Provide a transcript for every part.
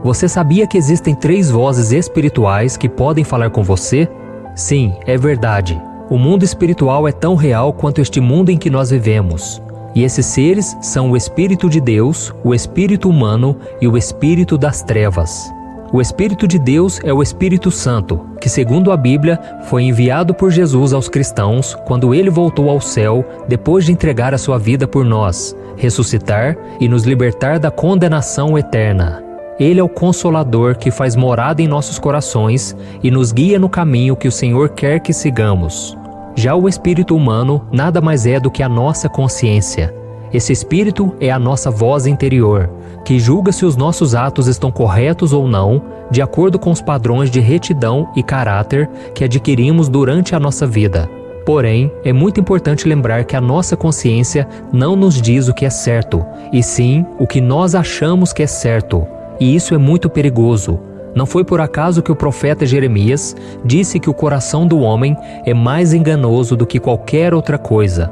Você sabia que existem 3 vozes espirituais que podem falar com você? Sim, é verdade. O mundo espiritual é tão real quanto este mundo em que nós vivemos. E esses seres são o Espírito de Deus, o Espírito humano e o Espírito das trevas. O Espírito de Deus é o Espírito Santo, que, segundo a Bíblia, foi enviado por Jesus aos cristãos quando ele voltou ao céu depois de entregar a sua vida por nós, ressuscitar e nos libertar da condenação eterna. Ele é o Consolador que faz morada em nossos corações e nos guia no caminho que o Senhor quer que sigamos. Já o Espírito humano nada mais é do que a nossa consciência. Esse Espírito é a nossa voz interior, que julga se os nossos atos estão corretos ou não, de acordo com os padrões de retidão e caráter que adquirimos durante a nossa vida. Porém, é muito importante lembrar que a nossa consciência não nos diz o que é certo, e sim o que nós achamos que é certo. E isso é muito perigoso. Não foi por acaso que o profeta Jeremias disse que o coração do homem é mais enganoso do que qualquer outra coisa.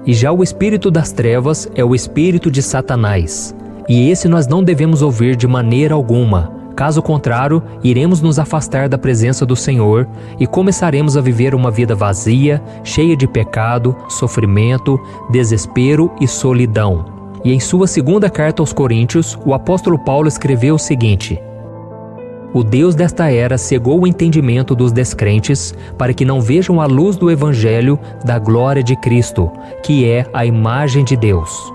E já o espírito das trevas é o espírito de Satanás. E esse nós não devemos ouvir de maneira alguma. Caso contrário, iremos nos afastar da presença do Senhor e começaremos a viver uma vida vazia, cheia de pecado, sofrimento, desespero e solidão. E em sua segunda carta aos Coríntios, o apóstolo Paulo escreveu o seguinte: O Deus desta era cegou o entendimento dos descrentes para que não vejam a luz do Evangelho da glória de Cristo, que é a imagem de Deus.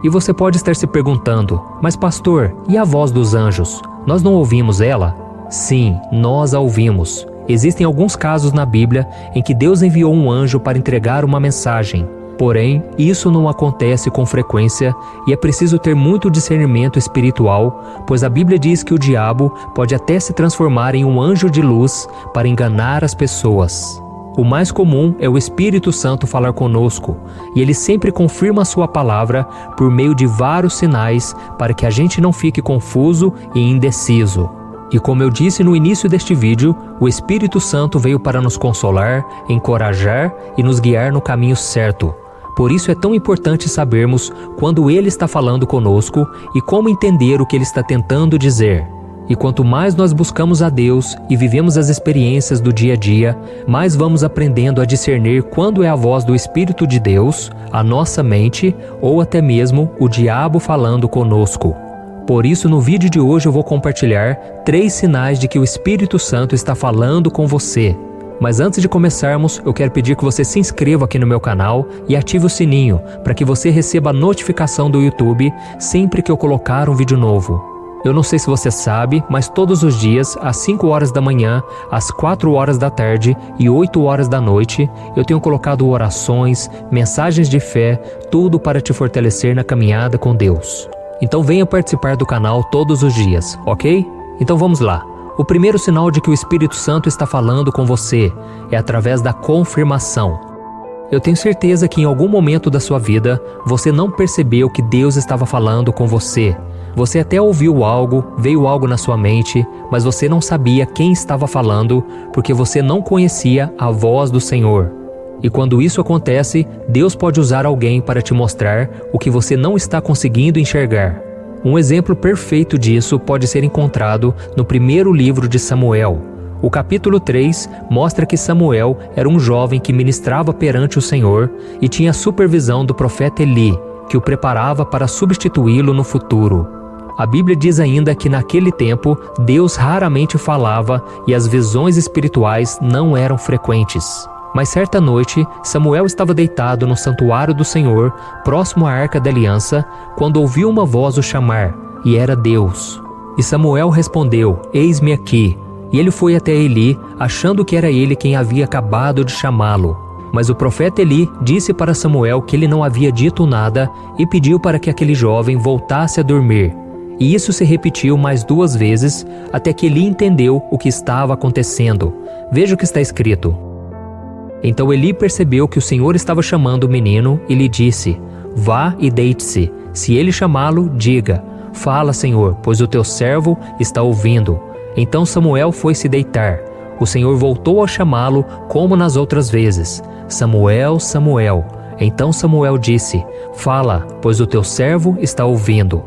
E você pode estar se perguntando, mas pastor, e a voz dos anjos? Nós não ouvimos ela? Sim, nós a ouvimos. Existem alguns casos na Bíblia em que Deus enviou um anjo para entregar uma mensagem. Porém, isso não acontece com frequência e é preciso ter muito discernimento espiritual, pois a Bíblia diz que o diabo pode até se transformar em um anjo de luz para enganar as pessoas. O mais comum é o Espírito Santo falar conosco, e ele sempre confirma a sua palavra por meio de vários sinais para que a gente não fique confuso e indeciso. E como eu disse no início deste vídeo, o Espírito Santo veio para nos consolar, encorajar e nos guiar no caminho certo. Por isso é tão importante sabermos quando Ele está falando conosco e como entender o que Ele está tentando dizer. E quanto mais nós buscamos a Deus e vivemos as experiências do dia a dia, mais vamos aprendendo a discernir quando é a voz do Espírito de Deus, a nossa mente ou até mesmo o diabo falando conosco. Por isso, no vídeo de hoje eu vou compartilhar 3 sinais de que o Espírito Santo está falando com você. Mas antes de começarmos, eu quero pedir que você se inscreva aqui no meu canal e ative o sininho para que você receba a notificação do YouTube sempre que eu colocar um vídeo novo. Eu não sei se você sabe, mas todos os dias, às 5 horas da manhã, às 4 horas da tarde e 8 horas da noite, eu tenho colocado orações, mensagens de fé, tudo para te fortalecer na caminhada com Deus. Então venha participar do canal todos os dias, ok? Então vamos lá. O primeiro sinal de que o Espírito Santo está falando com você é através da confirmação. Eu tenho certeza que em algum momento da sua vida, você não percebeu que Deus estava falando com você. Você até ouviu algo, veio algo na sua mente, mas você não sabia quem estava falando, porque você não conhecia a voz do Senhor. E quando isso acontece, Deus pode usar alguém para te mostrar o que você não está conseguindo enxergar. Um exemplo perfeito disso pode ser encontrado no primeiro livro de Samuel. O capítulo 3 mostra que Samuel era um jovem que ministrava perante o Senhor e tinha a supervisão do profeta Eli, que o preparava para substituí-lo no futuro. A Bíblia diz ainda que naquele tempo Deus raramente falava e as visões espirituais não eram frequentes. Mas certa noite, Samuel estava deitado no santuário do Senhor, próximo à Arca da Aliança, quando ouviu uma voz o chamar, e era Deus. E Samuel respondeu: "Eis-me aqui." E ele foi até Eli, achando que era ele quem havia acabado de chamá-lo. Mas o profeta Eli disse para Samuel que ele não havia dito nada e pediu para que aquele jovem voltasse a dormir. E isso se repetiu mais 2 vezes, até que Eli entendeu o que estava acontecendo. Veja o que está escrito. Então Eli percebeu que o Senhor estava chamando o menino e lhe disse: "Vá e deite-se. Se ele chamá-lo, diga: Fala, Senhor, pois o teu servo está ouvindo." Então Samuel foi se deitar. O Senhor voltou a chamá-lo como nas outras vezes: "Samuel, Samuel." Então Samuel disse: "Fala, pois o teu servo está ouvindo."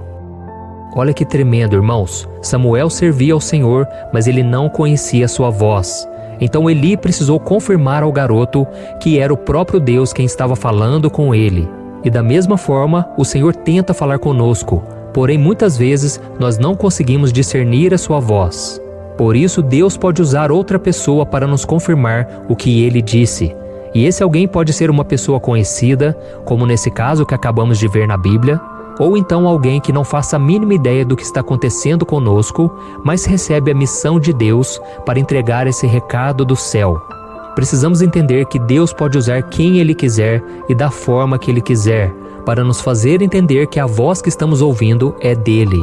Olha que tremendo, irmãos. Samuel servia ao Senhor, mas ele não conhecia sua voz. Então Eli precisou confirmar ao garoto que era o próprio Deus quem estava falando com ele. E da mesma forma, o Senhor tenta falar conosco, porém muitas vezes nós não conseguimos discernir a sua voz. Por isso Deus pode usar outra pessoa para nos confirmar o que ele disse. E esse alguém pode ser uma pessoa conhecida, como nesse caso que acabamos de ver na Bíblia, ou então alguém que não faça a mínima ideia do que está acontecendo conosco, mas recebe a missão de Deus para entregar esse recado do céu. Precisamos entender que Deus pode usar quem Ele quiser e da forma que Ele quiser, para nos fazer entender que a voz que estamos ouvindo é dele.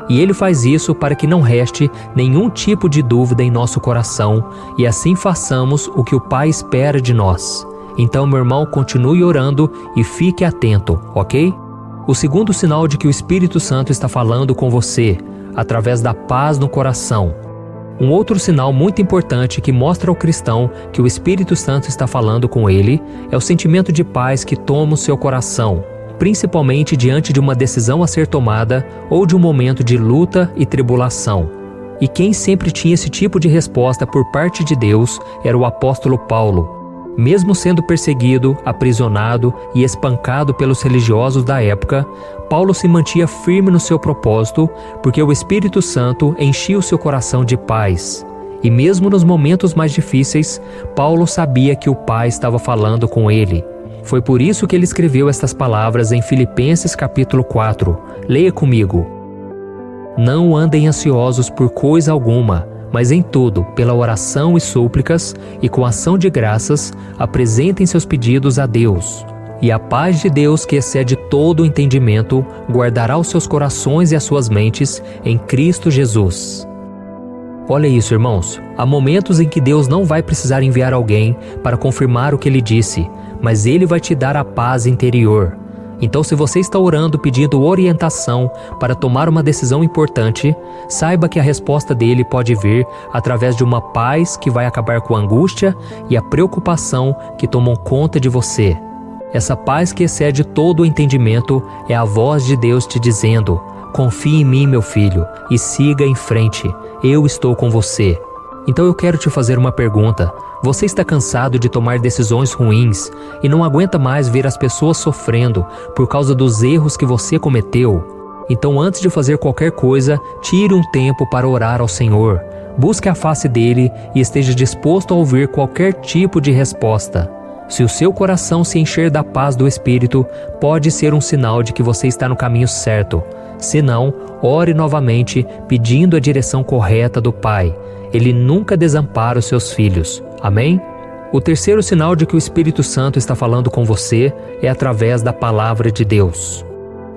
E Ele faz isso para que não reste nenhum tipo de dúvida em nosso coração e assim façamos o que o Pai espera de nós. Então, meu irmão, continue orando e fique atento, ok? O segundo sinal de que o Espírito Santo está falando com você, através da paz no coração. Um outro sinal muito importante que mostra ao cristão que o Espírito Santo está falando com ele é o sentimento de paz que toma o seu coração, principalmente diante de uma decisão a ser tomada ou de um momento de luta e tribulação. E quem sempre tinha esse tipo de resposta por parte de Deus era o apóstolo Paulo. Mesmo sendo perseguido, aprisionado e espancado pelos religiosos da época, Paulo se mantinha firme no seu propósito, porque o Espírito Santo enchia o seu coração de paz. E mesmo nos momentos mais difíceis, Paulo sabia que o Pai estava falando com ele. Foi por isso que ele escreveu estas palavras em Filipenses capítulo 4. Leia comigo. Não andem ansiosos por coisa alguma, mas em tudo, pela oração e súplicas, e com ação de graças, apresentem seus pedidos a Deus. E a paz de Deus, que excede todo o entendimento, guardará os seus corações e as suas mentes em Cristo Jesus. Olha isso, irmãos. Há momentos em que Deus não vai precisar enviar alguém para confirmar o que Ele disse, mas Ele vai te dar a paz interior. Então, se você está orando pedindo orientação para tomar uma decisão importante, saiba que a resposta dele pode vir através de uma paz que vai acabar com a angústia e a preocupação que tomam conta de você. Essa paz que excede todo o entendimento é a voz de Deus te dizendo: confie em mim, meu filho, e siga em frente. Eu estou com você. Então eu quero te fazer uma pergunta. Você está cansado de tomar decisões ruins e não aguenta mais ver as pessoas sofrendo por causa dos erros que você cometeu? Então, antes de fazer qualquer coisa, tire um tempo para orar ao Senhor. Busque a face dele e esteja disposto a ouvir qualquer tipo de resposta. Se o seu coração se encher da paz do Espírito, pode ser um sinal de que você está no caminho certo. Se não, ore novamente pedindo a direção correta do Pai. Ele nunca desampara os seus filhos. Amém? O terceiro sinal de que o Espírito Santo está falando com você é através da palavra de Deus.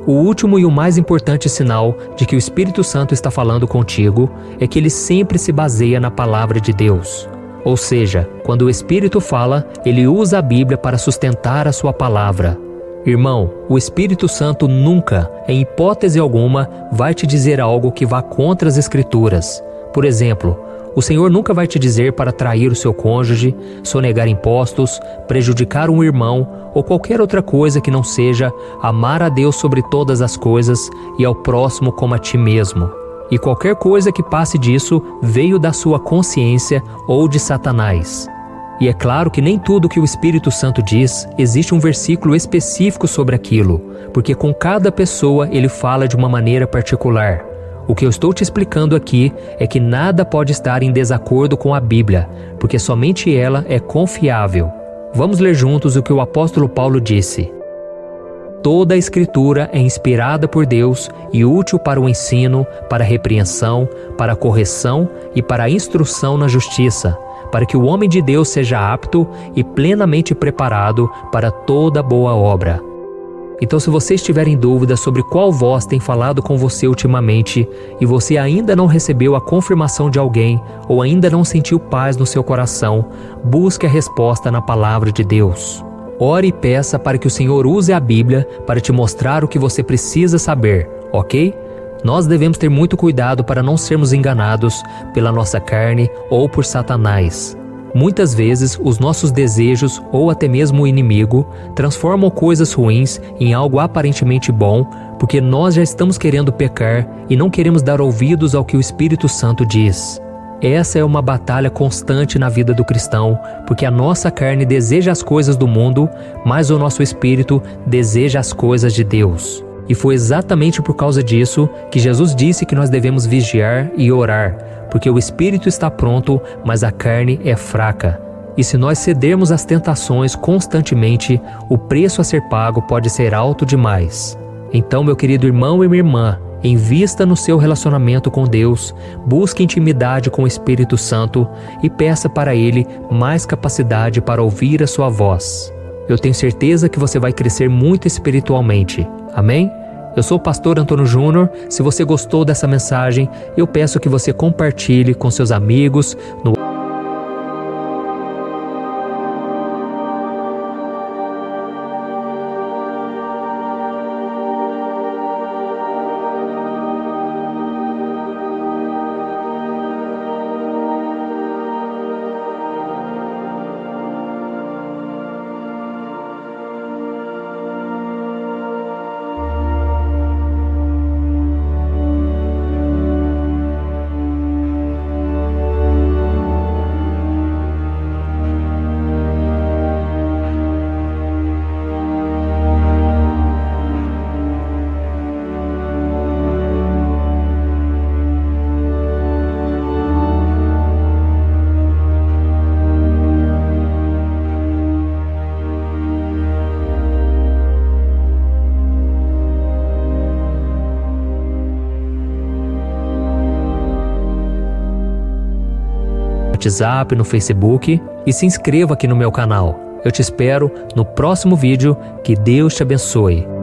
O último e o mais importante sinal de que o Espírito Santo está falando contigo é que ele sempre se baseia na palavra de Deus. Ou seja, quando o Espírito fala, ele usa a Bíblia para sustentar a sua palavra. Irmão, o Espírito Santo nunca, em hipótese alguma, vai te dizer algo que vá contra as Escrituras. Por exemplo, o Senhor nunca vai te dizer para trair o seu cônjuge, sonegar impostos, prejudicar um irmão ou qualquer outra coisa que não seja amar a Deus sobre todas as coisas e ao próximo como a ti mesmo. E qualquer coisa que passe disso veio da sua consciência ou de Satanás. E é claro que nem tudo que o Espírito Santo diz, existe um versículo específico sobre aquilo, porque com cada pessoa ele fala de uma maneira particular. O que eu estou te explicando aqui é que nada pode estar em desacordo com a Bíblia, porque somente ela é confiável. Vamos ler juntos o que o apóstolo Paulo disse. Toda a Escritura é inspirada por Deus e útil para o ensino, para a repreensão, para a correção e para a instrução na justiça, para que o homem de Deus seja apto e plenamente preparado para toda boa obra. Então, se você estiver em dúvida sobre qual voz tem falado com você ultimamente e você ainda não recebeu a confirmação de alguém ou ainda não sentiu paz no seu coração, busque a resposta na palavra de Deus. Ore e peça para que o Senhor use a Bíblia para te mostrar o que você precisa saber, ok? Nós devemos ter muito cuidado para não sermos enganados pela nossa carne ou por Satanás. Muitas vezes, os nossos desejos ou até mesmo o inimigo transformam coisas ruins em algo aparentemente bom, porque nós já estamos querendo pecar e não queremos dar ouvidos ao que o Espírito Santo diz. Essa é uma batalha constante na vida do cristão, porque a nossa carne deseja as coisas do mundo, mas o nosso espírito deseja as coisas de Deus. E foi exatamente por causa disso que Jesus disse que nós devemos vigiar e orar, porque o espírito está pronto, mas a carne é fraca. E se nós cedermos às tentações constantemente, o preço a ser pago pode ser alto demais. Então, meu querido irmão e minha irmã, invista no seu relacionamento com Deus, busque intimidade com o Espírito Santo e peça para Ele mais capacidade para ouvir a sua voz. Eu tenho certeza que você vai crescer muito espiritualmente. Amém? Eu sou o pastor Antônio Júnior. Se você gostou dessa mensagem, eu peço que você compartilhe com seus amigos no WhatsApp, no Facebook e se inscreva aqui no meu canal. Eu te espero no próximo vídeo. Que Deus te abençoe.